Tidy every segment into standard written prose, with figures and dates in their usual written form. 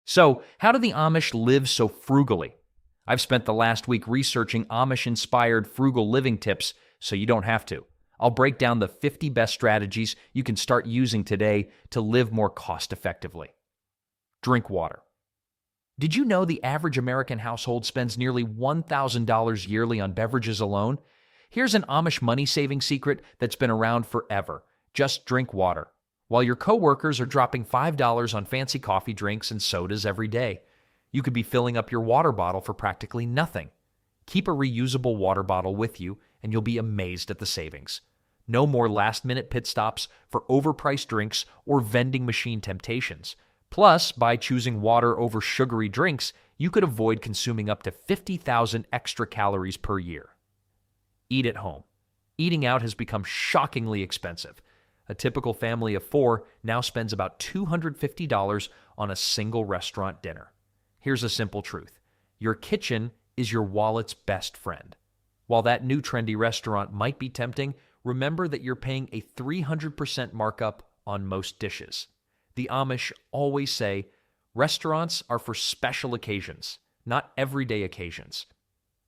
So, how do the Amish live so frugally? I've spent the last week researching Amish-inspired frugal living tips so you don't have to. I'll break down the 50 best strategies you can start using today to live more cost-effectively. Drink water. Did you know the average American household spends nearly $1,000 yearly on beverages alone? Here's an Amish money-saving secret that's been around forever. Just drink water. While your coworkers are dropping $5 on fancy coffee drinks and sodas every day, you could be filling up your water bottle for practically nothing. Keep a reusable water bottle with you, and you'll be amazed at the savings. No more last-minute pit stops for overpriced drinks or vending machine temptations. Plus, by choosing water over sugary drinks, you could avoid consuming up to 50,000 extra calories per year. Eat at home. Eating out has become shockingly expensive. A typical family of 4 now spends about $250 on a single restaurant dinner. Here's a simple truth. Your kitchen is your wallet's best friend. While that new trendy restaurant might be tempting, remember that you're paying a 300% markup on most dishes. The Amish always say, restaurants are for special occasions, not everyday occasions.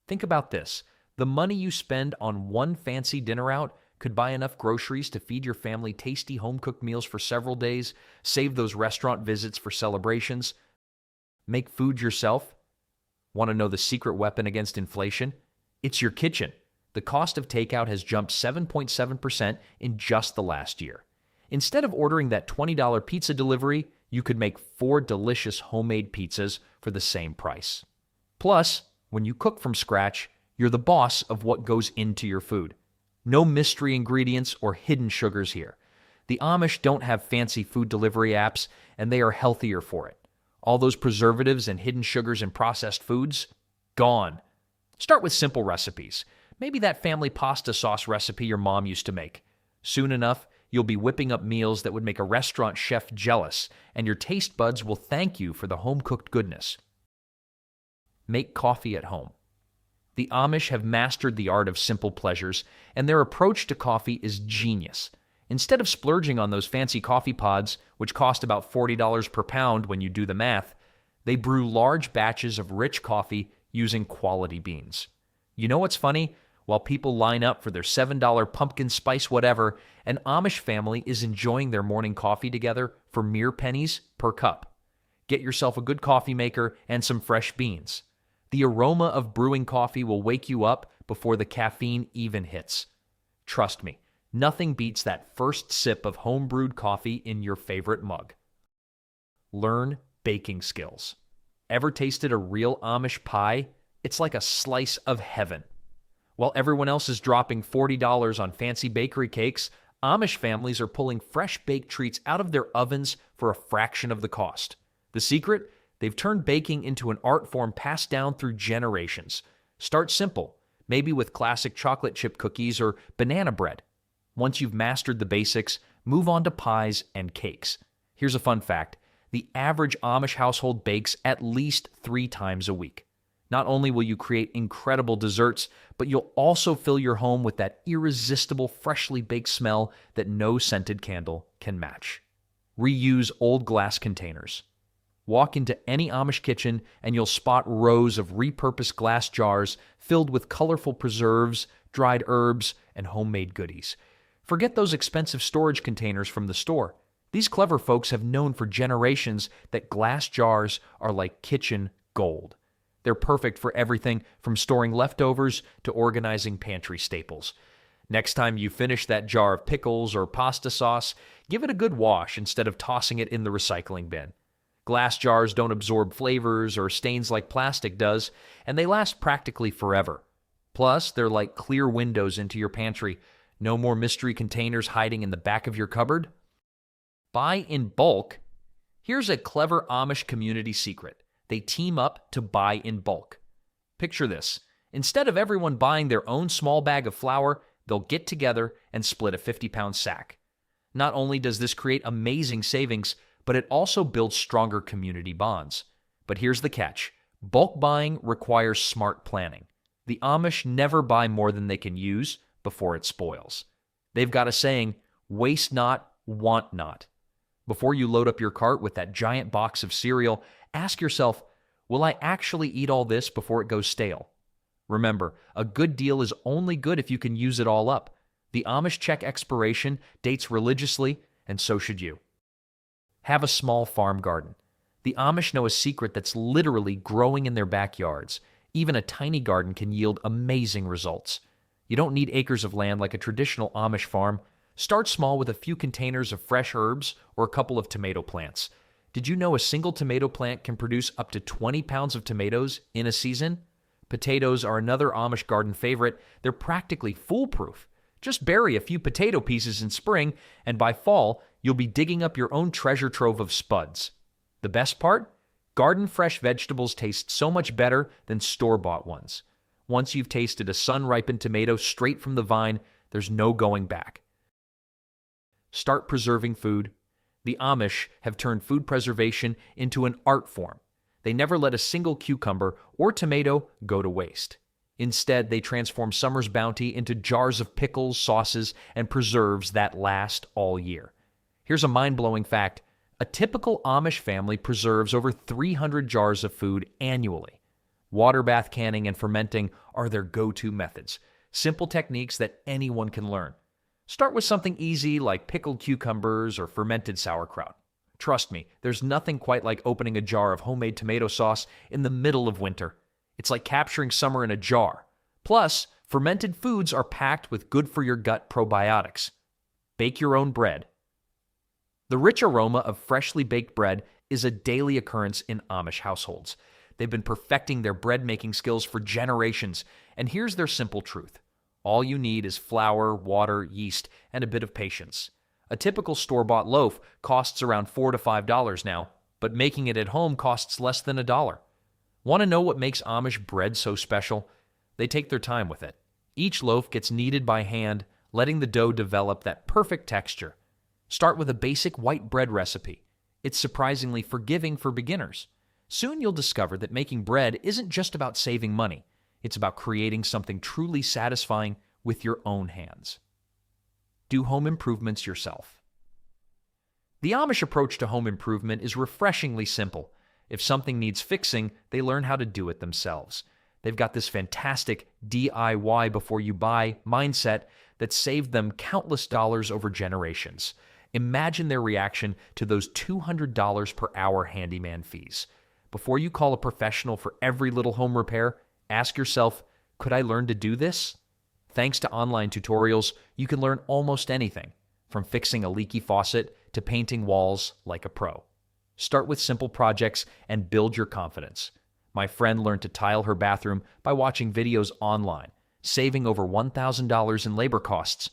Think about this. The money you spend on one fancy dinner out could buy enough groceries to feed your family tasty home-cooked meals for several days, save those restaurant visits for celebrations, make food yourself. Want to know the secret weapon against inflation? It's your kitchen. The cost of takeout has jumped 7.7% in just the last year. Instead of ordering that $20 pizza delivery, you could make 4 delicious homemade pizzas for the same price. Plus, when you cook from scratch, you're the boss of what goes into your food. No mystery ingredients or hidden sugars here. The Amish don't have fancy food delivery apps, and they are healthier for it. All those preservatives and hidden sugars in processed foods? Gone. Start with simple recipes. Maybe that family pasta sauce recipe your mom used to make. Soon enough, you'll be whipping up meals that would make a restaurant chef jealous, and your taste buds will thank you for the home-cooked goodness. Make coffee at home. The Amish have mastered the art of simple pleasures, and their approach to coffee is genius. Instead of splurging on those fancy coffee pods, which cost about $40 per pound when you do the math, they brew large batches of rich coffee using quality beans. You know what's funny? While people line up for their $7 pumpkin spice whatever, an Amish family is enjoying their morning coffee together for mere pennies per cup. Get yourself a good coffee maker and some fresh beans. The aroma of brewing coffee will wake you up before the caffeine even hits. Trust me, nothing beats that first sip of home-brewed coffee in your favorite mug. Learn baking skills. Ever tasted a real Amish pie? It's like a slice of heaven. While everyone else is dropping $40 on fancy bakery cakes, Amish families are pulling fresh baked treats out of their ovens for a fraction of the cost. The secret? They've turned baking into an art form passed down through generations. Start simple, maybe with classic chocolate chip cookies or banana bread. Once you've mastered the basics, move on to pies and cakes. Here's a fun fact. The average Amish household bakes at least 3 times a week. Not only will you create incredible desserts, but you'll also fill your home with that irresistible freshly baked smell that no scented candle can match. Reuse old glass containers. Walk into any Amish kitchen and you'll spot rows of repurposed glass jars filled with colorful preserves, dried herbs, and homemade goodies. Forget those expensive storage containers from the store. These clever folks have known for generations that glass jars are like kitchen gold. They're perfect for everything from storing leftovers to organizing pantry staples. Next time you finish that jar of pickles or pasta sauce, give it a good wash instead of tossing it in the recycling bin. Glass jars don't absorb flavors or stains like plastic does, and they last practically forever. Plus, they're like clear windows into your pantry. No more mystery containers hiding in the back of your cupboard. Buy in bulk. Here's a clever Amish community secret. They team up to buy in bulk. Picture this. Instead of everyone buying their own small bag of flour, they'll get together and split a 50-pound sack. Not only does this create amazing savings, but it also builds stronger community bonds. But here's the catch. Bulk buying requires smart planning. The Amish never buy more than they can use before it spoils. They've got a saying, waste not, want not. Before you load up your cart with that giant box of cereal, Ask yourself, will I actually eat all this before it goes stale? Remember, a good deal is only good if you can use it all up. The Amish check expiration dates religiously, and so should you. Have a small farm garden. The Amish know a secret that's literally growing in their backyards. Even a tiny garden can yield amazing results. You don't need acres of land like a traditional Amish farm. Start small with a few containers of fresh herbs or a couple of tomato plants. Did you know a single tomato plant can produce up to 20 pounds of tomatoes in a season? Potatoes are another Amish garden favorite. They're practically foolproof. Just bury a few potato pieces in spring, and by fall, you'll be digging up your own treasure trove of spuds. The best part? Garden fresh vegetables taste so much better than store-bought ones. Once you've tasted a sun-ripened tomato straight from the vine, there's no going back. Start preserving food. The Amish have turned food preservation into an art form. They never let a single cucumber or tomato go to waste. Instead, they transform summer's bounty into jars of pickles, sauces, and preserves that last all year. Here's a mind-blowing fact. A typical Amish family preserves over 300 jars of food annually. Water bath canning and fermenting are their go-to methods, simple techniques that anyone can learn. Start with something easy like pickled cucumbers or fermented sauerkraut. Trust me, there's nothing quite like opening a jar of homemade tomato sauce in the middle of winter. It's like capturing summer in a jar. Plus, fermented foods are packed with good-for-your-gut probiotics. Bake your own bread. The rich aroma of freshly baked bread is a daily occurrence in Amish households. They've been perfecting their bread-making skills for generations, and here's their simple truth. All you need is flour, water, yeast, and a bit of patience. A typical store-bought loaf costs around $4 to $5 now, but making it at home costs less than $1. Want to know what makes Amish bread so special? They take their time with it. Each loaf gets kneaded by hand, letting the dough develop that perfect texture. Start with a basic white bread recipe. It's surprisingly forgiving for beginners. Soon you'll discover that making bread isn't just about saving money. It's about creating something truly satisfying with your own hands. Do home improvements yourself. The Amish approach to home improvement is refreshingly simple. If something needs fixing, they learn how to do it themselves. They've got this fantastic DIY before you buy mindset that saved them countless dollars over generations. Imagine their reaction to those $200 per hour handyman fees. Before you call a professional for every little home repair, ask yourself, could I learn to do this? Thanks to online tutorials, you can learn almost anything, from fixing a leaky faucet to painting walls like a pro. Start with simple projects and build your confidence. My friend learned to tile her bathroom by watching videos online, saving over $1,000 in labor costs.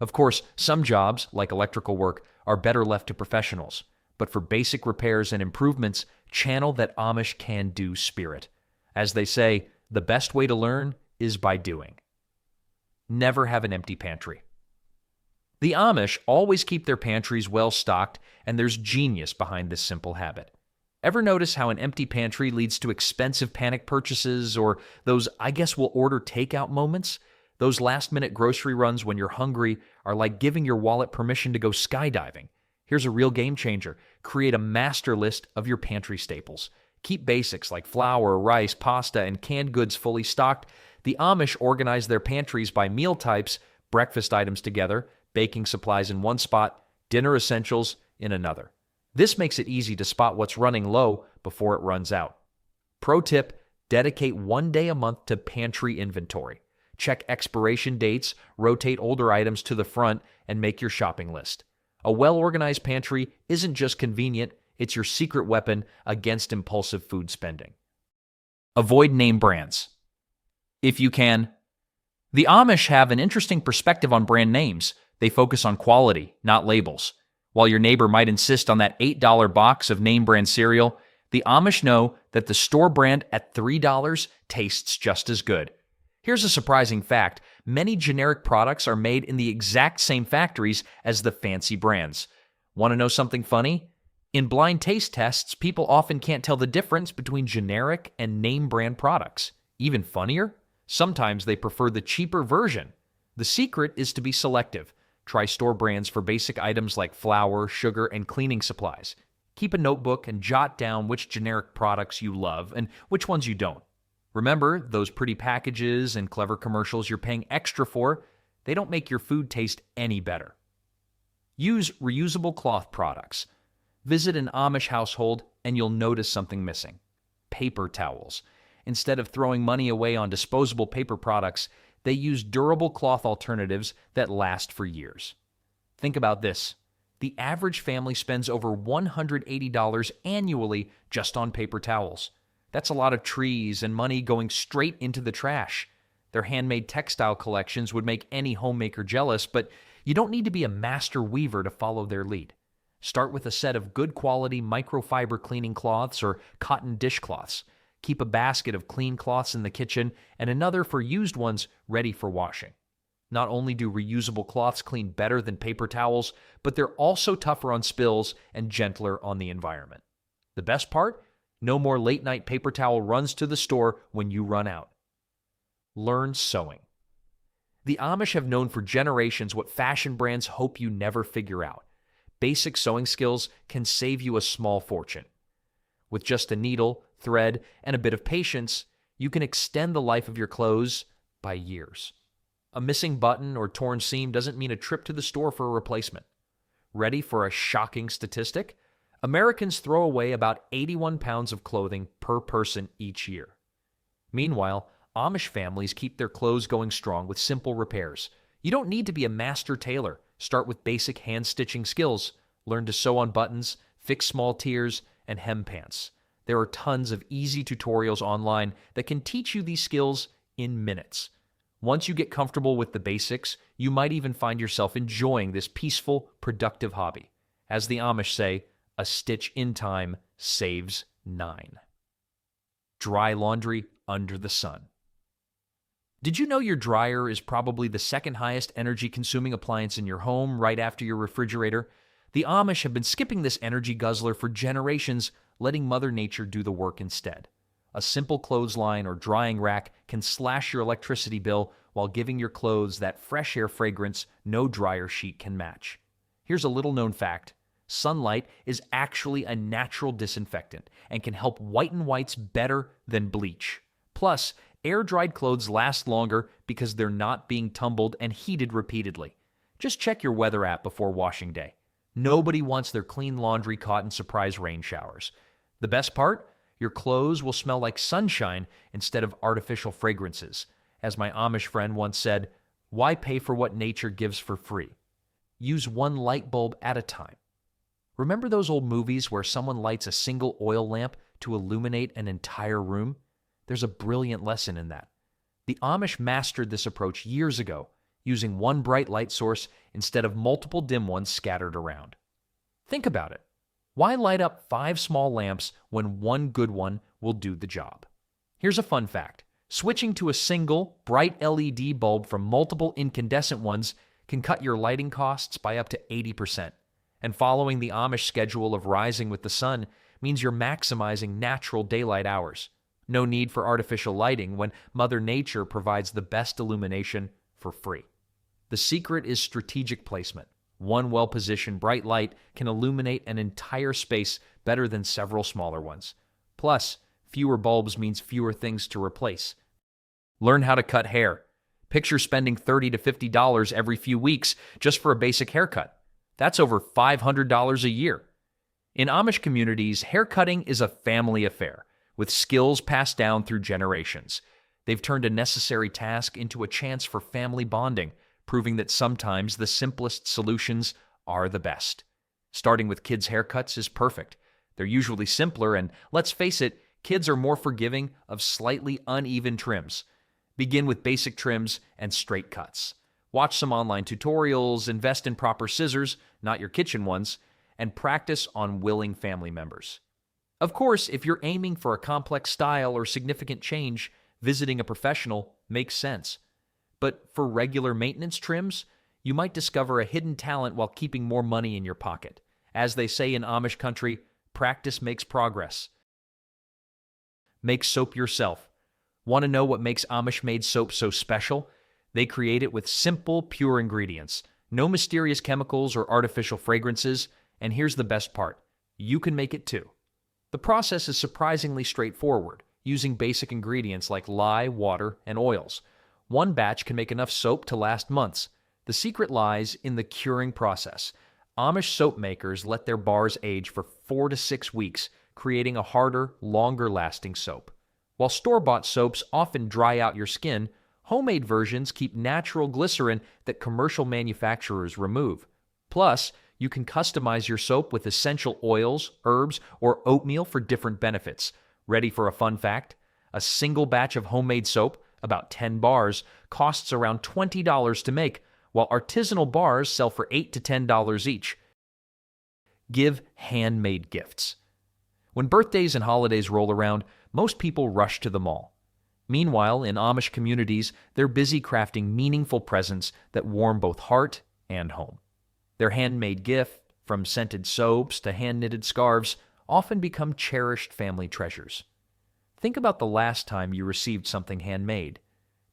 Of course, some jobs, like electrical work, are better left to professionals. But for basic repairs and improvements, channel that Amish can-do spirit. As they say, the best way to learn is by doing. Never have an empty pantry. The Amish always keep their pantries well stocked, and there's genius behind this simple habit. Ever notice how an empty pantry leads to expensive panic purchases or those "I guess we'll order takeout" moments? Those last-minute grocery runs when you're hungry are like giving your wallet permission to go skydiving. Here's a real game changer. Create a master list of your pantry staples. Keep basics like flour, rice, pasta, and canned goods fully stocked. The Amish organize their pantries by meal types, breakfast items together, baking supplies in one spot, dinner essentials in another. This makes it easy to spot what's running low before it runs out. Pro tip, dedicate one day a month to pantry inventory. Check expiration dates, rotate older items to the front, and make your shopping list. A well-organized pantry isn't just convenient, it's your secret weapon against impulsive food spending. Avoid name brands. If you can. The Amish have an interesting perspective on brand names. They focus on quality, not labels. While your neighbor might insist on that $8 box of name brand cereal, the Amish know that the store brand at $3 tastes just as good. Here's a surprising fact. Many generic products are made in the exact same factories as the fancy brands. Want to know something funny? In blind taste tests, people often can't tell the difference between generic and name brand products. Even funnier? Sometimes they prefer the cheaper version. The secret is to be selective. Try store brands for basic items like flour, sugar, and cleaning supplies. Keep a notebook and jot down which generic products you love and which ones you don't. Remember, those pretty packages and clever commercials you're paying extra for, they don't make your food taste any better. Use reusable cloth products. Visit an Amish household and you'll notice something missing. Paper towels. Instead of throwing money away on disposable paper products, they use durable cloth alternatives that last for years. Think about this. The average family spends over $180 annually just on paper towels. That's a lot of trees and money going straight into the trash. Their handmade textile collections would make any homemaker jealous, but you don't need to be a master weaver to follow their lead. Start with a set of good quality microfiber cleaning cloths or cotton dishcloths. Keep a basket of clean cloths in the kitchen and another for used ones ready for washing. Not only do reusable cloths clean better than paper towels, but they're also tougher on spills and gentler on the environment. The best part? No more late-night paper towel runs to the store when you run out. Learn sewing. The Amish have known for generations what fashion brands hope you never figure out. Basic sewing skills can save you a small fortune. With just a needle, thread, and a bit of patience, you can extend the life of your clothes by years. A missing button or torn seam doesn't mean a trip to the store for a replacement. Ready for a shocking statistic? Americans throw away about 81 pounds of clothing per person each year. Meanwhile, Amish families keep their clothes going strong with simple repairs. You don't need to be a master tailor. Start with basic hand-stitching skills. Learn to sew on buttons, fix small tiers, and hem pants. There are tons of easy tutorials online that can teach you these skills in minutes. Once you get comfortable with the basics, you might even find yourself enjoying this peaceful, productive hobby. As the Amish say, a stitch in time saves 9. Dry laundry under the sun. Did you know your dryer is probably the second highest energy-consuming appliance in your home right after your refrigerator? The Amish have been skipping this energy guzzler for generations, letting Mother Nature do the work instead. A simple clothesline or drying rack can slash your electricity bill while giving your clothes that fresh air fragrance no dryer sheet can match. Here's a little-known fact. Sunlight is actually a natural disinfectant and can help whiten whites better than bleach. Plus, air-dried clothes last longer because they're not being tumbled and heated repeatedly. Just check your weather app before washing day. Nobody wants their clean laundry caught in surprise rain showers. The best part? Your clothes will smell like sunshine instead of artificial fragrances. As my Amish friend once said, "Why pay for what nature gives for free? Use one light bulb at a time." Remember those old movies where someone lights a single oil lamp to illuminate an entire room? There's a brilliant lesson in that. The Amish mastered this approach years ago, using one bright light source instead of multiple dim ones scattered around. Think about it. Why light up 5 small lamps when one good one will do the job? Here's a fun fact. Switching to a single, bright LED bulb from multiple incandescent ones can cut your lighting costs by up to 80%. And following the Amish schedule of rising with the sun means you're maximizing natural daylight hours. No need for artificial lighting when Mother Nature provides the best illumination for free. The secret is strategic placement. One well-positioned bright light can illuminate an entire space better than several smaller ones. Plus, fewer bulbs means fewer things to replace. Learn how to cut hair. Picture spending $30 to $50 every few weeks just for a basic haircut. That's over $500 a year. In Amish communities, haircutting is a family affair, with skills passed down through generations. They've turned a necessary task into a chance for family bonding, proving that sometimes the simplest solutions are the best. Starting with kids' haircuts is perfect. They're usually simpler, and let's face it, kids are more forgiving of slightly uneven trims. Begin with basic trims and straight cuts. Watch some online tutorials, invest in proper scissors, not your kitchen ones, and practice on willing family members. Of course, if you're aiming for a complex style or significant change, visiting a professional makes sense. But for regular maintenance trims, you might discover a hidden talent while keeping more money in your pocket. As they say in Amish country, practice makes progress. Make soap yourself. Want to know what makes Amish-made soap so special? They create it with simple, pure ingredients. No mysterious chemicals or artificial fragrances. And here's the best part. You can make it too. The process is surprisingly straightforward, using basic ingredients like lye, water, and oils. One batch can make enough soap to last months. The secret lies in the curing process. Amish soap makers let their bars age for 4 to 6 weeks, creating a harder, longer-lasting soap. While store-bought soaps often dry out your skin, homemade versions keep natural glycerin that commercial manufacturers remove. Plus, you can customize your soap with essential oils, herbs, or oatmeal for different benefits. Ready for a fun fact? A single batch of homemade soap, about 10 bars, costs around $20 to make, while artisanal bars sell for $8 to $10 each. Give handmade gifts. When birthdays and holidays roll around, most people rush to the mall. Meanwhile, in Amish communities, they're busy crafting meaningful presents that warm both heart and home. Their handmade gift, from scented soaps to hand-knitted scarves, often become cherished family treasures. Think about the last time you received something handmade.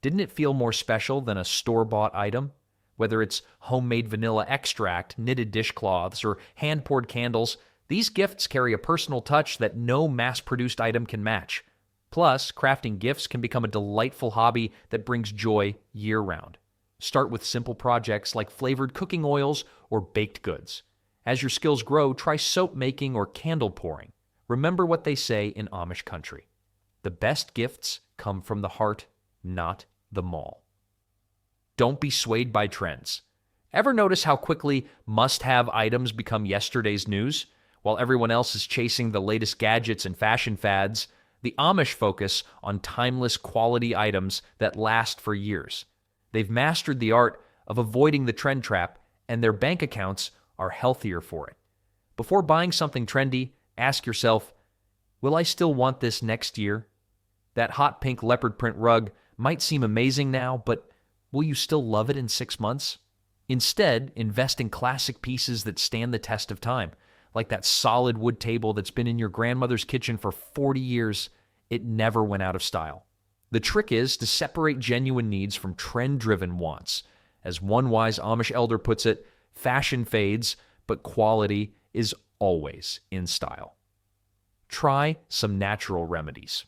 Didn't it feel more special than a store-bought item? Whether it's homemade vanilla extract, knitted dishcloths, or hand-poured candles, these gifts carry a personal touch that no mass-produced item can match. Plus, crafting gifts can become a delightful hobby that brings joy year-round. Start with simple projects like flavored cooking oils or baked goods. As your skills grow, try soap making or candle pouring. Remember what they say in Amish country: the best gifts come from the heart, not the mall. Don't be swayed by trends. Ever notice how quickly must-have items become yesterday's news? While everyone else is chasing the latest gadgets and fashion fads, the Amish focus on timeless quality items that last for years. They've mastered the art of avoiding the trend trap, and their bank accounts are healthier for it. Before buying something trendy, ask yourself, will I still want this next year? That hot pink leopard print rug might seem amazing now, but will you still love it in 6 months? Instead, invest in classic pieces that stand the test of time, like that solid wood table that's been in your grandmother's kitchen for 40 years. It never went out of style. The trick is to separate genuine needs from trend-driven wants. As one wise Amish elder puts it, fashion fades, but quality is always in style. Try some natural remedies.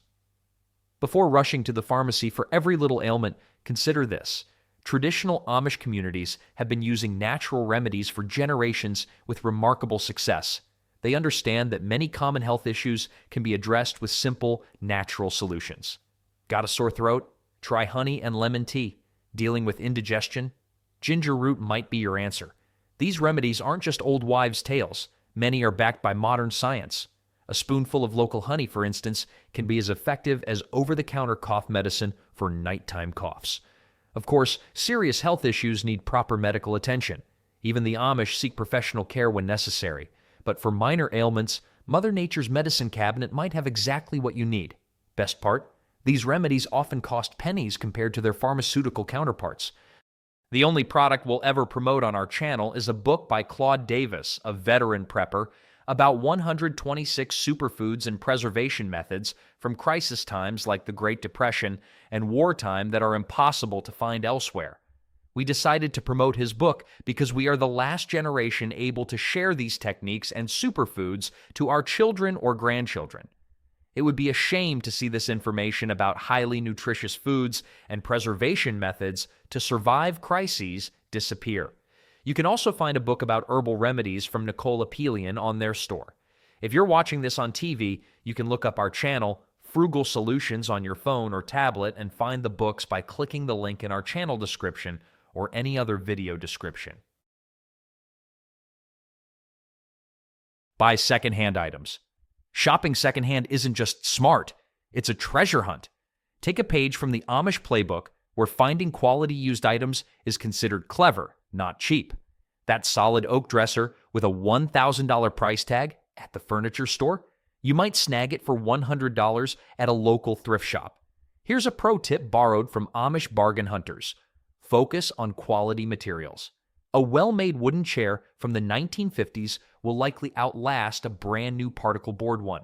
Before rushing to the pharmacy for every little ailment, consider this. Traditional Amish communities have been using natural remedies for generations with remarkable success. They understand that many common health issues can be addressed with simple, natural solutions. Got a sore throat? Try honey and lemon tea. Dealing with indigestion? Ginger root might be your answer. These remedies aren't just old wives' tales. Many are backed by modern science. A spoonful of local honey, for instance, can be as effective as over-the-counter cough medicine for nighttime coughs. Of course, serious health issues need proper medical attention. Even the Amish seek professional care when necessary. But for minor ailments, Mother Nature's medicine cabinet might have exactly what you need. Best part? These remedies often cost pennies compared to their pharmaceutical counterparts. The only product we'll ever promote on our channel is a book by Claude Davis, a veteran prepper, about 126 superfoods and preservation methods from crisis times like the Great Depression and wartime that are impossible to find elsewhere. We decided to promote his book because we are the last generation able to share these techniques and superfoods to our children or grandchildren. It would be a shame to see this information about highly nutritious foods and preservation methods to survive crises disappear. You can also find a book about herbal remedies from Nicole Apelian on their store. If you're watching this on TV, you can look up our channel, Frugal Solutions, on your phone or tablet and find the books by clicking the link in our channel description or any other video description. Buy secondhand items. Shopping secondhand isn't just smart, it's a treasure hunt. Take a page from the Amish playbook, where finding quality used items is considered clever, not cheap. That solid oak dresser with a $1,000 price tag at the furniture store? You might snag it for $100 at a local thrift shop. Here's a pro tip borrowed from Amish bargain hunters. Focus on quality materials. A well-made wooden chair from the 1950s will likely outlast a brand new particle board one.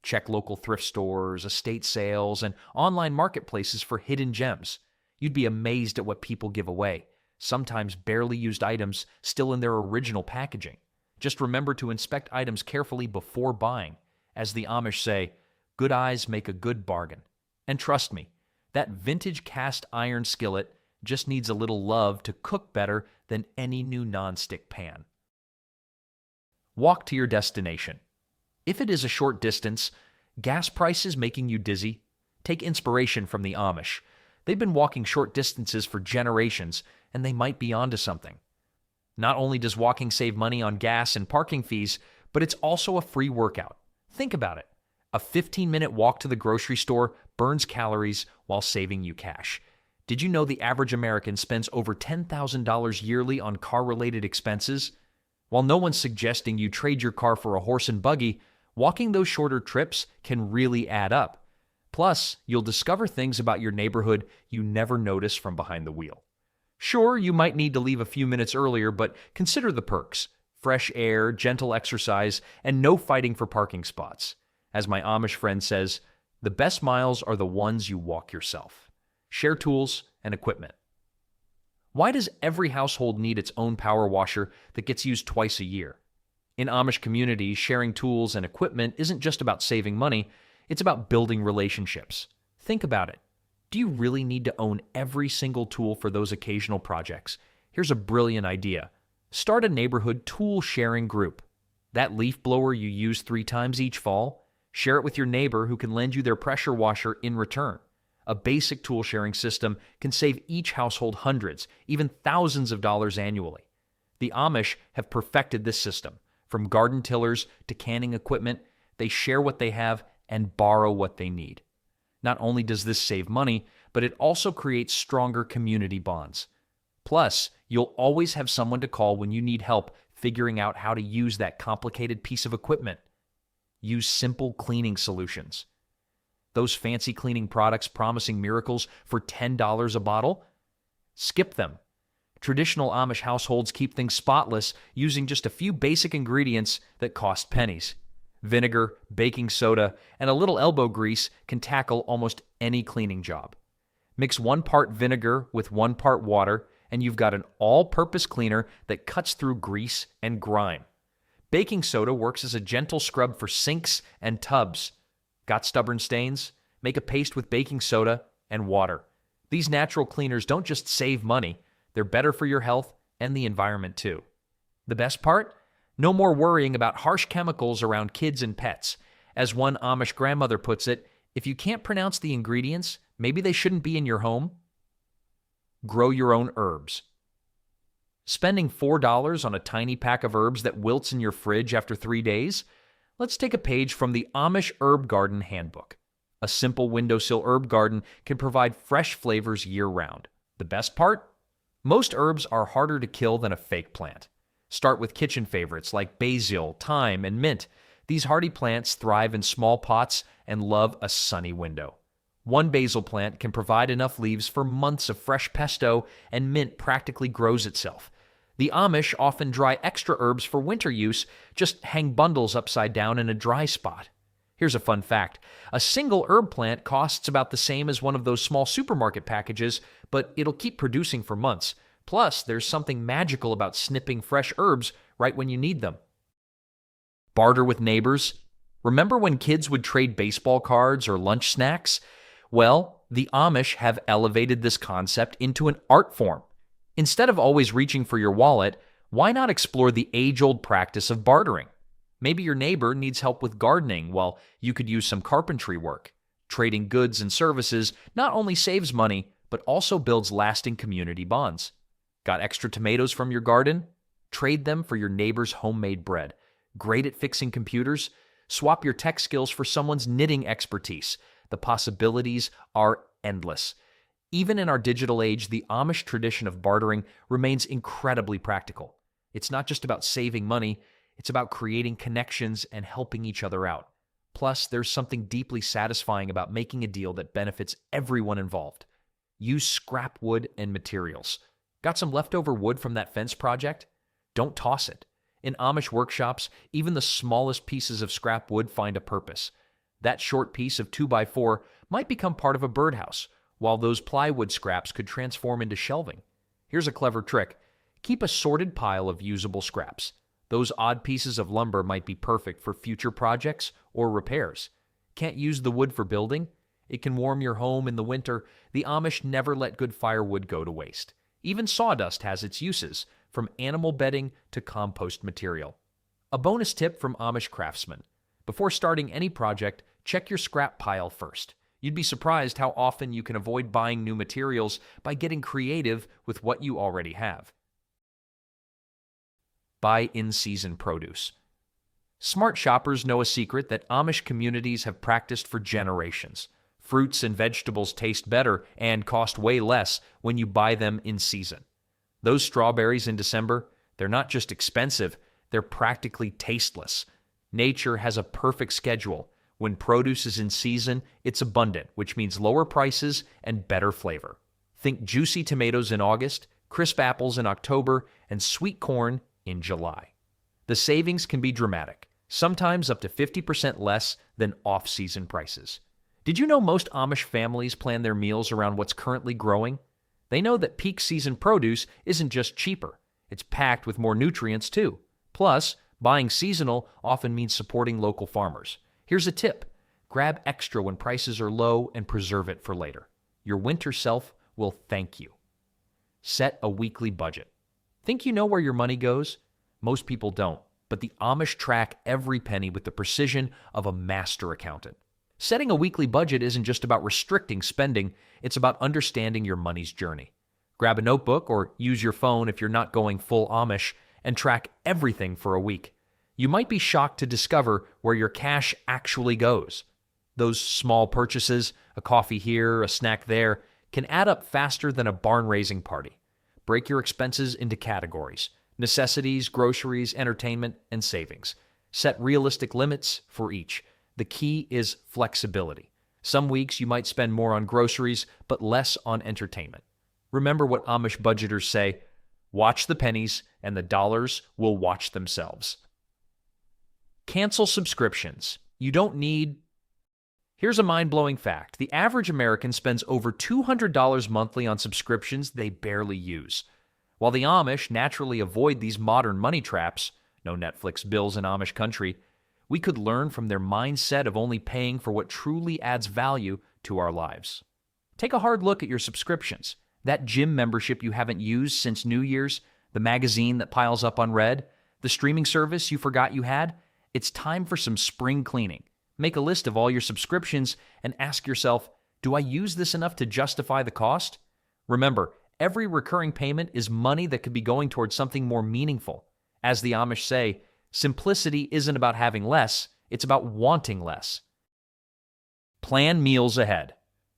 Check local thrift stores, estate sales, and online marketplaces for hidden gems. You'd be amazed at what people give away, sometimes barely used items still in their original packaging. Just remember to inspect items carefully before buying. As the Amish say, good eyes make a good bargain. And trust me, that vintage cast iron skillet just needs a little love to cook better than any new nonstick pan. Walk to your destination. If it is a short distance, gas prices making you dizzy, take inspiration from the Amish. They've been walking short distances for generations, and they might be onto something. Not only does walking save money on gas and parking fees, but it's also a free workout. Think about it. A 15-minute walk to the grocery store burns calories while saving you cash. Did you know the average American spends over $10,000 yearly on car-related expenses? While no one's suggesting you trade your car for a horse and buggy, walking those shorter trips can really add up. Plus, you'll discover things about your neighborhood you never noticed from behind the wheel. Sure, you might need to leave a few minutes earlier, but consider the perks: fresh air, gentle exercise, and no fighting for parking spots. As my Amish friend says, the best miles are the ones you walk yourself. Share tools and equipment. Why does every household need its own power washer that gets used twice a year? In Amish communities, sharing tools and equipment isn't just about saving money, it's about building relationships. Think about it. Do you really need to own every single tool for those occasional projects? Here's a brilliant idea. Start a neighborhood tool sharing group. That leaf blower you use 3 times each fall, share it with your neighbor who can lend you their pressure washer in return. A basic tool sharing system can save each household hundreds, even thousands of dollars annually. The Amish have perfected this system. From garden tillers to canning equipment, they share what they have and borrow what they need. Not only does this save money, but it also creates stronger community bonds. Plus, you'll always have someone to call when you need help figuring out how to use that complicated piece of equipment. Use simple cleaning solutions. Those fancy cleaning products promising miracles for $10 a bottle? Skip them. Traditional Amish households keep things spotless using just a few basic ingredients that cost pennies. Vinegar, baking soda, and a little elbow grease can tackle almost any cleaning job. Mix 1 part vinegar with 1 part water, and you've got an all-purpose cleaner that cuts through grease and grime. Baking soda works as a gentle scrub for sinks and tubs. Got stubborn stains? Make a paste with baking soda and water. These natural cleaners don't just save money, they're better for your health and the environment too. The best part? No more worrying about harsh chemicals around kids and pets. As one Amish grandmother puts it, if you can't pronounce the ingredients, maybe they shouldn't be in your home. Grow your own herbs. Spending $4 on a tiny pack of herbs that wilts in your fridge after 3 days? Let's take a page from the Amish Herb Garden Handbook. A simple windowsill herb garden can provide fresh flavors year-round. The best part? Most herbs are harder to kill than a fake plant. Start with kitchen favorites like basil, thyme, and mint. These hardy plants thrive in small pots and love a sunny window. One basil plant can provide enough leaves for months of fresh pesto, and mint practically grows itself. The Amish often dry extra herbs for winter use, just hang bundles upside down in a dry spot. Here's a fun fact. A single herb plant costs about the same as one of those small supermarket packages, but it'll keep producing for months. Plus, there's something magical about snipping fresh herbs right when you need them. Barter with neighbors. Remember when kids would trade baseball cards or lunch snacks? Well, the Amish have elevated this concept into an art form. Instead of always reaching for your wallet, why not explore the age-old practice of bartering? Maybe your neighbor needs help with gardening while you could use some carpentry work. Trading goods and services not only saves money, but also builds lasting community bonds. Got extra tomatoes from your garden? Trade them for your neighbor's homemade bread. Great at fixing computers? Swap your tech skills for someone's knitting expertise. The possibilities are endless. Even in our digital age, the Amish tradition of bartering remains incredibly practical. It's not just about saving money, it's about creating connections and helping each other out. Plus, there's something deeply satisfying about making a deal that benefits everyone involved. Use scrap wood and materials. Got some leftover wood from that fence project? Don't toss it. In Amish workshops, even the smallest pieces of scrap wood find a purpose. That short piece of 2x4 might become part of a birdhouse, while those plywood scraps could transform into shelving. Here's a clever trick. Keep a sorted pile of usable scraps. Those odd pieces of lumber might be perfect for future projects or repairs. Can't use the wood for building? It can warm your home in the winter. The Amish never let good firewood go to waste. Even sawdust has its uses, from animal bedding to compost material. A bonus tip from Amish craftsmen. Before starting any project, check your scrap pile first. You'd be surprised how often you can avoid buying new materials by getting creative with what you already have. Buy in-season produce. Smart shoppers know a secret that Amish communities have practiced for generations. Fruits and vegetables taste better and cost way less when you buy them in season. Those strawberries in December, they're not just expensive, they're practically tasteless. Nature has a perfect schedule. When produce is in season, it's abundant, which means lower prices and better flavor. Think juicy tomatoes in August, crisp apples in October, and sweet corn in July. The savings can be dramatic, sometimes up to 50% less than off-season prices. Did you know most Amish families plan their meals around what's currently growing? They know that peak season produce isn't just cheaper, it's packed with more nutrients too. Plus, buying seasonal often means supporting local farmers. Here's a tip. Grab extra when prices are low and preserve it for later. Your winter self will thank you. Set a weekly budget. Think you know where your money goes? Most people don't, but the Amish track every penny with the precision of a master accountant. Setting a weekly budget isn't just about restricting spending, it's about understanding your money's journey. Grab a notebook or use your phone if you're not going full Amish and track everything for a week. You might be shocked to discover where your cash actually goes. Those small purchases, a coffee here, a snack there, can add up faster than a barn-raising party. Break your expenses into categories: necessities, groceries, entertainment, and savings. Set realistic limits for each. The key is flexibility. Some weeks you might spend more on groceries, but less on entertainment. Remember what Amish budgeters say: watch the pennies, and the dollars will watch themselves. Cancel subscriptions. You don't need... Here's a mind-blowing fact. The average American spends over $200 monthly on subscriptions they barely use. While the Amish naturally avoid these modern money traps, no Netflix bills in Amish country, we could learn from their mindset of only paying for what truly adds value to our lives. Take a hard look at your subscriptions. That gym membership you haven't used since New Year's, the magazine that piles up unread, the streaming service you forgot you had. It's time for some spring cleaning. Make a list of all your subscriptions and ask yourself, do I use this enough to justify the cost? Remember, every recurring payment is money that could be going towards something more meaningful. As the Amish say, simplicity isn't about having less, it's about wanting less. Plan meals ahead.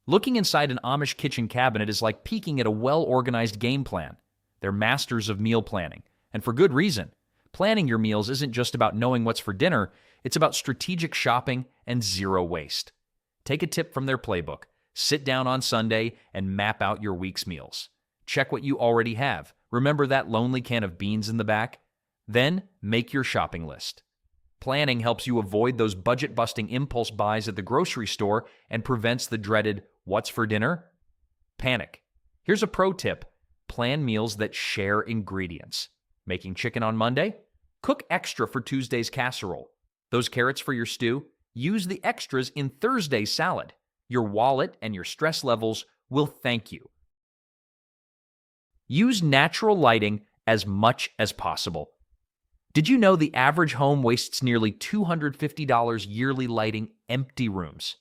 Looking inside an Amish kitchen cabinet is like peeking at a well-organized game plan. They're masters of meal planning, and for good reason. Planning your meals isn't just about knowing what's for dinner, it's about strategic shopping and zero waste. Take a tip from their playbook. Sit down on Sunday and map out your week's meals. Check what you already have. Remember that lonely can of beans in the back? Then make your shopping list. Planning helps you avoid those budget-busting impulse buys at the grocery store and prevents the dreaded "what's for dinner?" panic. Here's a pro tip. Plan meals that share ingredients. Making chicken on Monday? Cook extra for Tuesday's casserole. Those carrots for your stew? Use the extras in Thursday's salad. Your wallet and your stress levels will thank you. Use natural lighting as much as possible. Did you know the average home wastes nearly $250 yearly lighting empty rooms?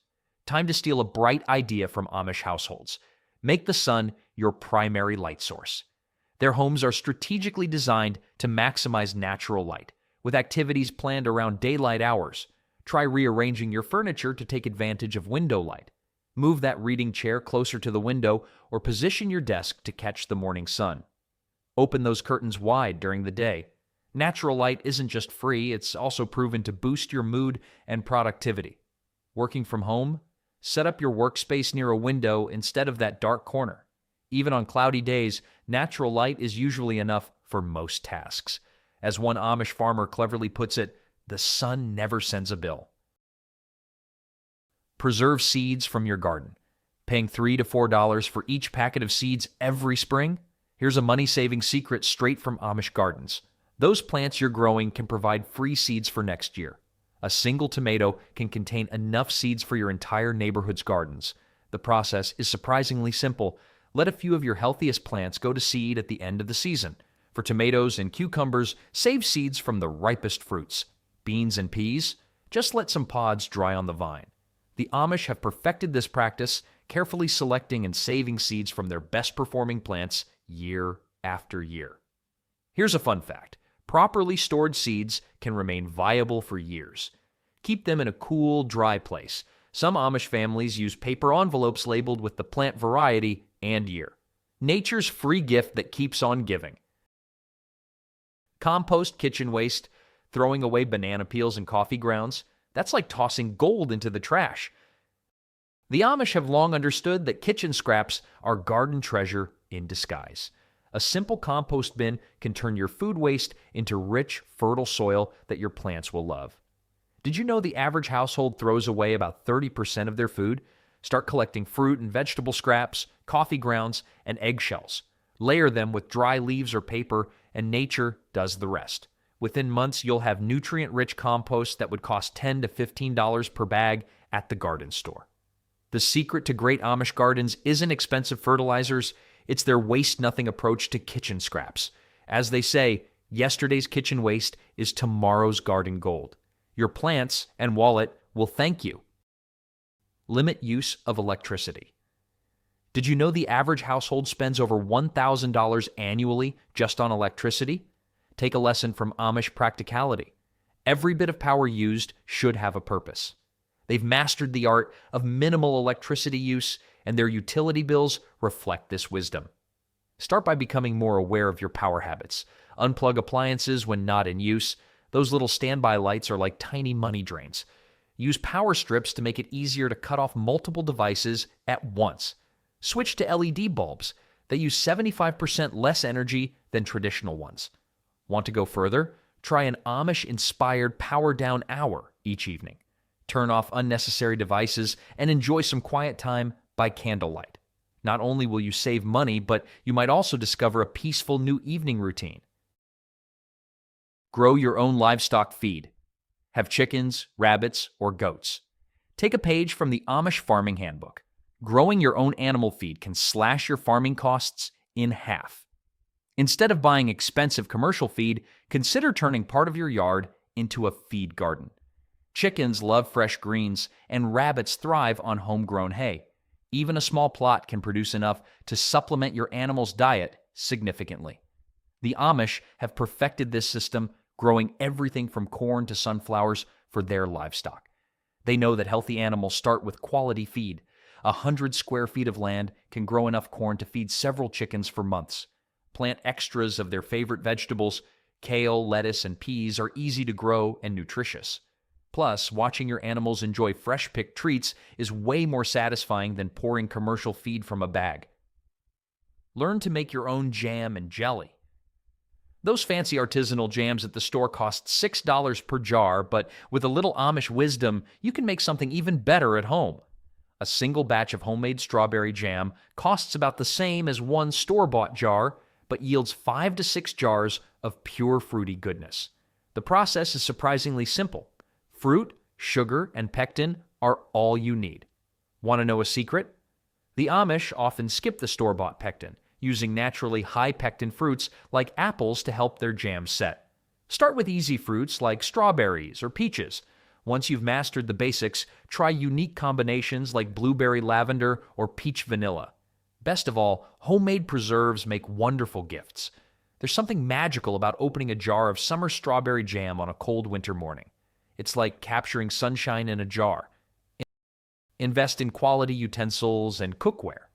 Time to steal a bright idea from Amish households. Make the sun your primary light source. Their homes are strategically designed to maximize natural light, with activities planned around daylight hours. Try rearranging your furniture to take advantage of window light. Move that reading chair closer to the window or position your desk to catch the morning sun. Open those curtains wide during the day. Natural light isn't just free, it's also proven to boost your mood and productivity. Working from home? Set up your workspace near a window instead of that dark corner. Even on cloudy days, natural light is usually enough for most tasks. As one Amish farmer cleverly puts it, the sun never sends a bill. Preserve seeds from your garden. Paying $3 to $4 for each packet of seeds every spring? Here's a money-saving secret straight from Amish gardens. Those plants you're growing can provide free seeds for next year. A single tomato can contain enough seeds for your entire neighborhood's gardens. The process is surprisingly simple. Let a few of your healthiest plants go to seed at the end of the season. For tomatoes and cucumbers, save seeds from the ripest fruits. Beans and peas, just let some pods dry on the vine. The Amish have perfected this practice, carefully selecting and saving seeds from their best-performing plants year after year. Here's a fun fact. Properly stored seeds can remain viable for years. Keep them in a cool, dry place. Some Amish families use paper envelopes labeled with the plant variety and year. Nature's free gift that keeps on giving. Compost kitchen waste, throwing away banana peels and coffee grounds, that's like tossing gold into the trash. The Amish have long understood that kitchen scraps are garden treasure in disguise. A simple compost bin can turn your food waste into rich, fertile soil that your plants will love. Did you know the average household throws away about 30% of their food? Start collecting fruit and vegetable scraps, coffee grounds, and eggshells. Layer them with dry leaves or paper, and nature does the rest. Within months, you'll have nutrient-rich compost that would cost $10 to $15 per bag at the garden store. The secret to great Amish gardens isn't expensive fertilizers, it's their waste-nothing approach to kitchen scraps. As they say, yesterday's kitchen waste is tomorrow's garden gold. Your plants and wallet will thank you. Limit use of electricity. Did you know the average household spends over $1,000 annually just on electricity? Take a lesson from Amish practicality. Every bit of power used should have a purpose. They've mastered the art of minimal electricity use, and their utility bills reflect this wisdom. Start by becoming more aware of your power habits. Unplug appliances when not in use. Those little standby lights are like tiny money drains. Use power strips to make it easier to cut off multiple devices at once. Switch to LED bulbs. They use 75% less energy than traditional ones. Want to go further? Try an Amish-inspired power-down hour each evening. Turn off unnecessary devices and enjoy some quiet time by candlelight. Not only will you save money, but you might also discover a peaceful new evening routine. Grow your own livestock feed. Have chickens, rabbits, or goats. Take a page from the Amish Farming Handbook. Growing your own animal feed can slash your farming costs in half. Instead of buying expensive commercial feed, consider turning part of your yard into a feed garden. Chickens love fresh greens, and rabbits thrive on homegrown hay. Even a small plot can produce enough to supplement your animal's diet significantly. The Amish have perfected this system, growing everything from corn to sunflowers for their livestock. They know that healthy animals start with quality feed. 100 square feet of land can grow enough corn to feed several chickens for months. Plant extras of their favorite vegetables. Kale, lettuce, and peas are easy to grow and nutritious. Plus, watching your animals enjoy fresh-picked treats is way more satisfying than pouring commercial feed from a bag. Learn to make your own jam and jelly. Those fancy artisanal jams at the store cost $6 per jar, but with a little Amish wisdom, you can make something even better at home. A single batch of homemade strawberry jam costs about the same as one store-bought jar, but yields 5 to 6 jars of pure fruity goodness. The process is surprisingly simple. Fruit, sugar, and pectin are all you need. Want to know a secret? The Amish often skip the store-bought pectin, using naturally high pectin fruits like apples to help their jam set. Start with easy fruits like strawberries or peaches. Once you've mastered the basics, try unique combinations like blueberry lavender or peach vanilla. Best of all, homemade preserves make wonderful gifts. There's something magical about opening a jar of summer strawberry jam on a cold winter morning. It's like capturing sunshine in a jar. Invest in quality utensils and cookware.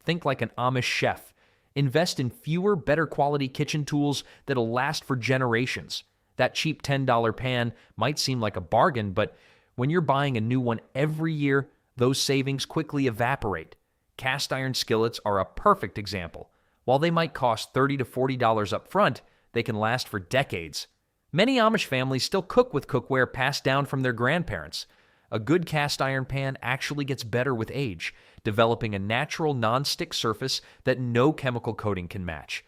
Think like an Amish chef. Invest in fewer, better quality kitchen tools that'll last for generations. That cheap $10 pan might seem like a bargain, but when you're buying a new one every year, those savings quickly evaporate. Cast iron skillets are a perfect example. While they might cost $30 to $40 up front, they can last for decades. Many Amish families still cook with cookware passed down from their grandparents. A good cast iron pan actually gets better with age, developing a natural non-stick surface that no chemical coating can match.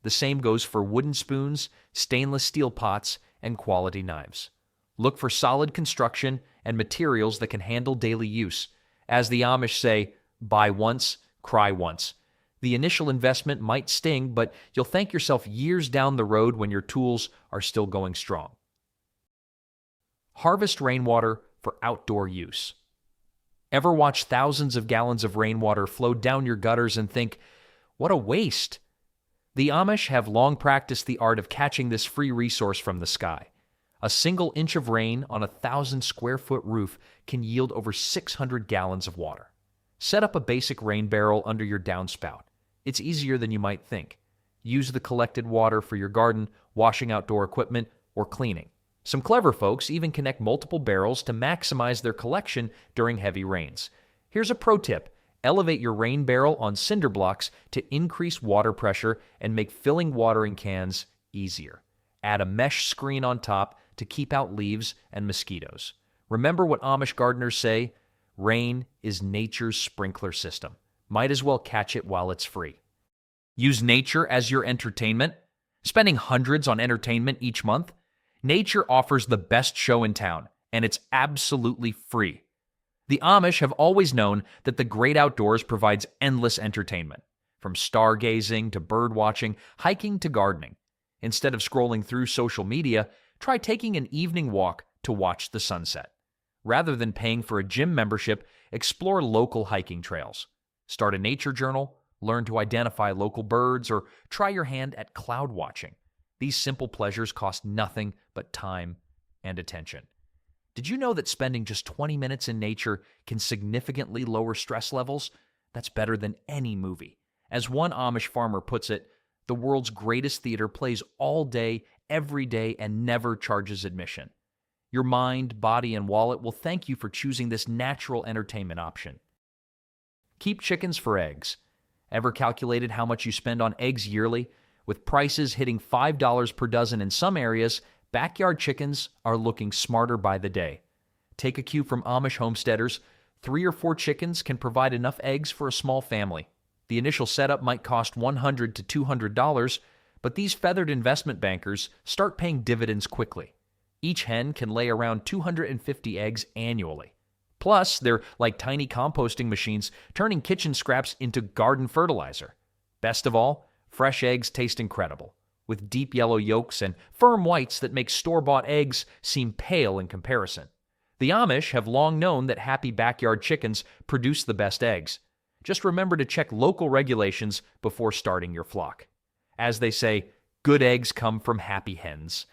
The same goes for wooden spoons, stainless steel pots, and quality knives. Look for solid construction and materials that can handle daily use. As the Amish say, buy once, cry once. The initial investment might sting, but you'll thank yourself years down the road when your tools are still going strong. Harvest rainwater for outdoor use. Ever watch thousands of gallons of rainwater flow down your gutters and think, what a waste? The Amish have long practiced the art of catching this free resource from the sky. A single inch of rain on a 1,000-square-foot roof can yield over 600 gallons of water. Set up a basic rain barrel under your downspout. It's easier than you might think. Use the collected water for your garden, washing outdoor equipment, or cleaning. Some clever folks even connect multiple barrels to maximize their collection during heavy rains. Here's a pro tip. Elevate your rain barrel on cinder blocks to increase water pressure and make filling watering cans easier. Add a mesh screen on top to keep out leaves and mosquitoes. Remember what Amish gardeners say? Rain is nature's sprinkler system. Might as well catch it while it's free. Use nature as your entertainment. Spending hundreds on entertainment each month? Nature offers the best show in town, and it's absolutely free. The Amish have always known that the great outdoors provides endless entertainment, from stargazing to bird watching, hiking to gardening. Instead of scrolling through social media, try taking an evening walk to watch the sunset. Rather than paying for a gym membership, explore local hiking trails. Start a nature journal, learn to identify local birds, or try your hand at cloud watching. These simple pleasures cost nothing but time and attention. Did you know that spending just 20 minutes in nature can significantly lower stress levels? That's better than any movie. As one Amish farmer puts it, the world's greatest theater plays all day, every day, and never charges admission. Your mind, body, and wallet will thank you for choosing this natural entertainment option. Keep chickens for eggs. Ever calculated how much you spend on eggs yearly? With prices hitting $5 per dozen in some areas, backyard chickens are looking smarter by the day. Take a cue from Amish homesteaders. 3 or 4 chickens can provide enough eggs for a small family. The initial setup might cost $100 to $200, but these feathered investment bankers start paying dividends quickly. Each hen can lay around 250 eggs annually. Plus, they're like tiny composting machines, turning kitchen scraps into garden fertilizer. Best of all, fresh eggs taste incredible, with deep yellow yolks and firm whites that make store-bought eggs seem pale in comparison. The Amish have long known that happy backyard chickens produce the best eggs. Just remember to check local regulations before starting your flock. As they say, good eggs come from happy hens.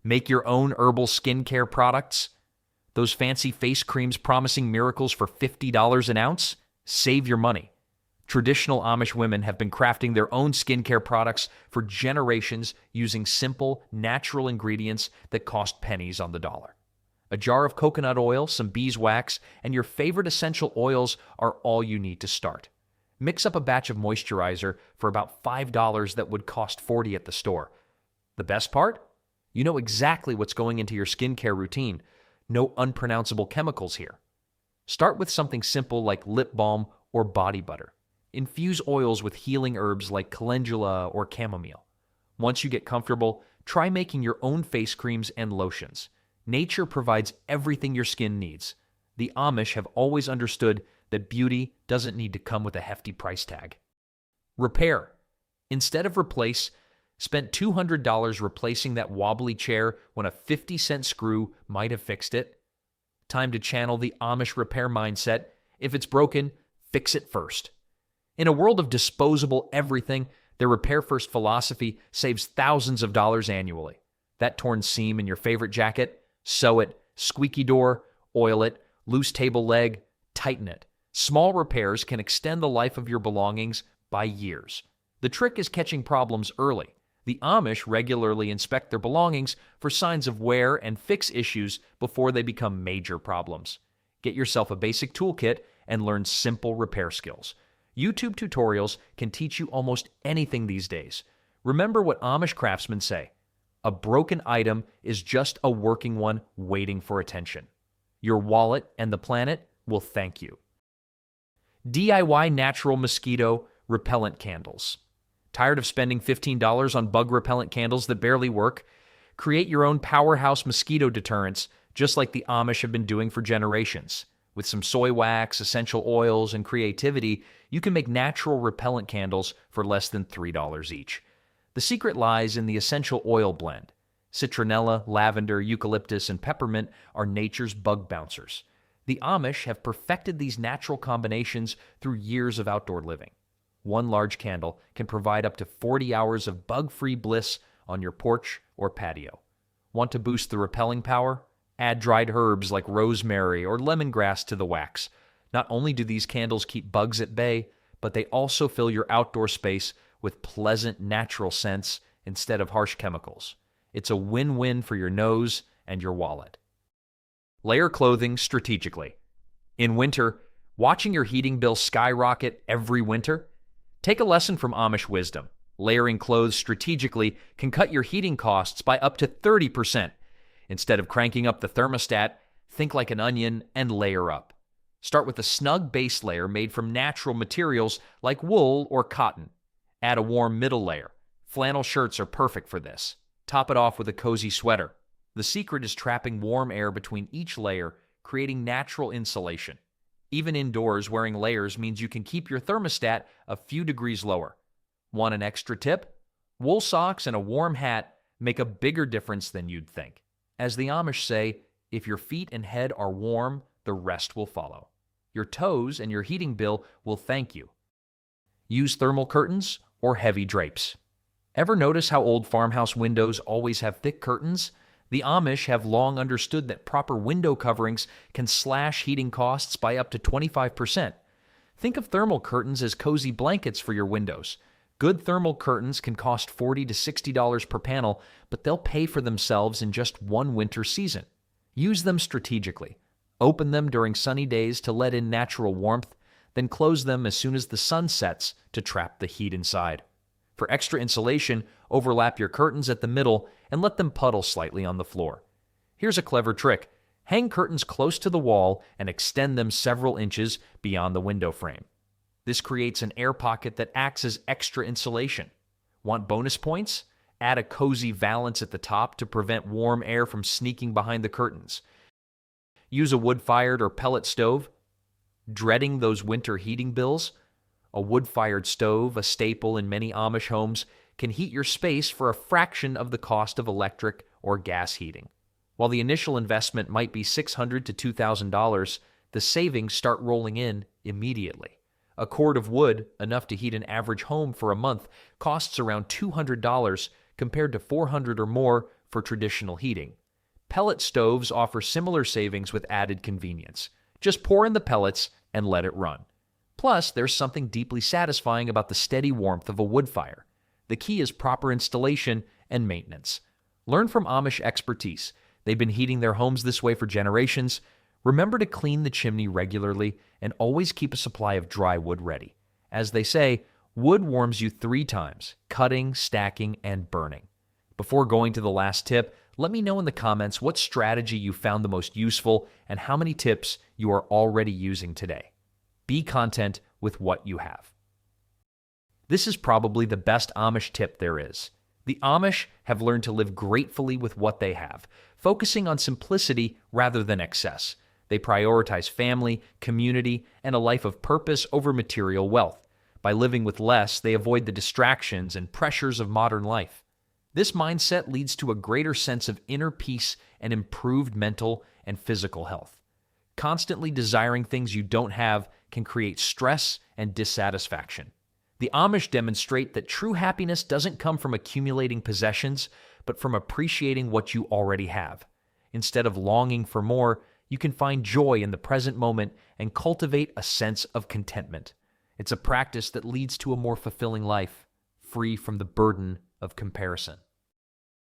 Make your own herbal skincare products. Those fancy face creams promising miracles for $50 an ounce? Save your money. Traditional Amish women have been crafting their own skincare products for generations using simple, natural ingredients that cost pennies on the dollar. A jar of coconut oil, some beeswax, and your favorite essential oils are all you need to start. Mix up a batch of moisturizer for about $5 that would cost $40 at the store. The best part? You know exactly what's going into your skincare routine. No unpronounceable chemicals here. Start with something simple like lip balm or body butter. Infuse oils with healing herbs like calendula or chamomile. Once you get comfortable, try making your own face creams and lotions. Nature provides everything your skin needs. The Amish have always understood that beauty doesn't need to come with a hefty price tag. Repair. Instead of replace, spent $200 replacing that wobbly chair when a 50-cent screw might have fixed it. Time to channel the Amish repair mindset. If it's broken, fix it first. In a world of disposable everything, their repair-first philosophy saves thousands of dollars annually. That torn seam in your favorite jacket? Sew it. Squeaky door? Oil it. Loose table leg? Tighten it. Small repairs can extend the life of your belongings by years. The trick is catching problems early. The Amish regularly inspect their belongings for signs of wear and fix issues before they become major problems. Get yourself a basic toolkit and learn simple repair skills. YouTube tutorials can teach you almost anything these days. Remember what Amish craftsmen say: a broken item is just a working one waiting for attention. Your wallet and the planet will thank you. DIY natural mosquito repellent candles. Tired of spending $15 on bug repellent candles that barely work? Create your own powerhouse mosquito deterrents, just like the Amish have been doing for generations. With some soy wax, essential oils, and creativity, you can make natural repellent candles for less than $3 each. The secret lies in the essential oil blend. Citronella, lavender, eucalyptus, and peppermint are nature's bug bouncers. The Amish have perfected these natural combinations through years of outdoor living. One large candle can provide up to 40 hours of bug-free bliss on your porch or patio. Want to boost the repelling power? Add dried herbs like rosemary or lemongrass to the wax. Not only do these candles keep bugs at bay, but they also fill your outdoor space with pleasant natural scents instead of harsh chemicals. It's a win-win for your nose and your wallet. Layer clothing strategically. In winter, watching your heating bill skyrocket every winter? Take a lesson from Amish wisdom. Layering clothes strategically can cut your heating costs by up to 30%. Instead of cranking up the thermostat, think like an onion and layer up. Start with a snug base layer made from natural materials like wool or cotton. Add a warm middle layer. Flannel shirts are perfect for this. Top it off with a cozy sweater. The secret is trapping warm air between each layer, creating natural insulation. Even indoors, wearing layers means you can keep your thermostat a few degrees lower. Want an extra tip? Wool socks and a warm hat make a bigger difference than you'd think. As the Amish say, if your feet and head are warm, the rest will follow. Your toes and your heating bill will thank you. Use thermal curtains or heavy drapes. Ever notice how old farmhouse windows always have thick curtains? The Amish have long understood that proper window coverings can slash heating costs by up to 25%. Think of thermal curtains as cozy blankets for your windows. Good thermal curtains can cost $40 to $60 per panel, but they'll pay for themselves in just one winter season. Use them strategically. Open them during sunny days to let in natural warmth, then close them as soon as the sun sets to trap the heat inside. For extra insulation, overlap your curtains at the middle and let them puddle slightly on the floor. Here's a clever trick. Hang curtains close to the wall and extend them several inches beyond the window frame. This creates an air pocket that acts as extra insulation. Want bonus points? Add a cozy valance at the top to prevent warm air from sneaking behind the curtains. Use a wood-fired or pellet stove. Dreading those winter heating bills? A wood-fired stove, a staple in many Amish homes, can heat your space for a fraction of the cost of electric or gas heating. While the initial investment might be $600 to $2,000, the savings start rolling in immediately. A cord of wood, enough to heat an average home for a month, costs around $200 compared to $400 or more for traditional heating. Pellet stoves offer similar savings with added convenience. Just pour in the pellets and let it run. Plus, there's something deeply satisfying about the steady warmth of a wood fire. The key is proper installation and maintenance. Learn from Amish expertise. They've been heating their homes this way for generations. Remember to clean the chimney regularly and always keep a supply of dry wood ready. As they say, wood warms you 3 times: cutting, stacking, and burning. Before going to the last tip, let me know in the comments what strategy you found the most useful and how many tips you are already using today. Be content with what you have. This is probably the best Amish tip there is. The Amish have learned to live gratefully with what they have, focusing on simplicity rather than excess. They prioritize family, community, and a life of purpose over material wealth. By living with less, they avoid the distractions and pressures of modern life. This mindset leads to a greater sense of inner peace and improved mental and physical health. Constantly desiring things you don't have can create stress and dissatisfaction. The Amish demonstrate that true happiness doesn't come from accumulating possessions, but from appreciating what you already have. Instead of longing for more, you can find joy in the present moment and cultivate a sense of contentment. It's a practice that leads to a more fulfilling life, free from the burden of comparison.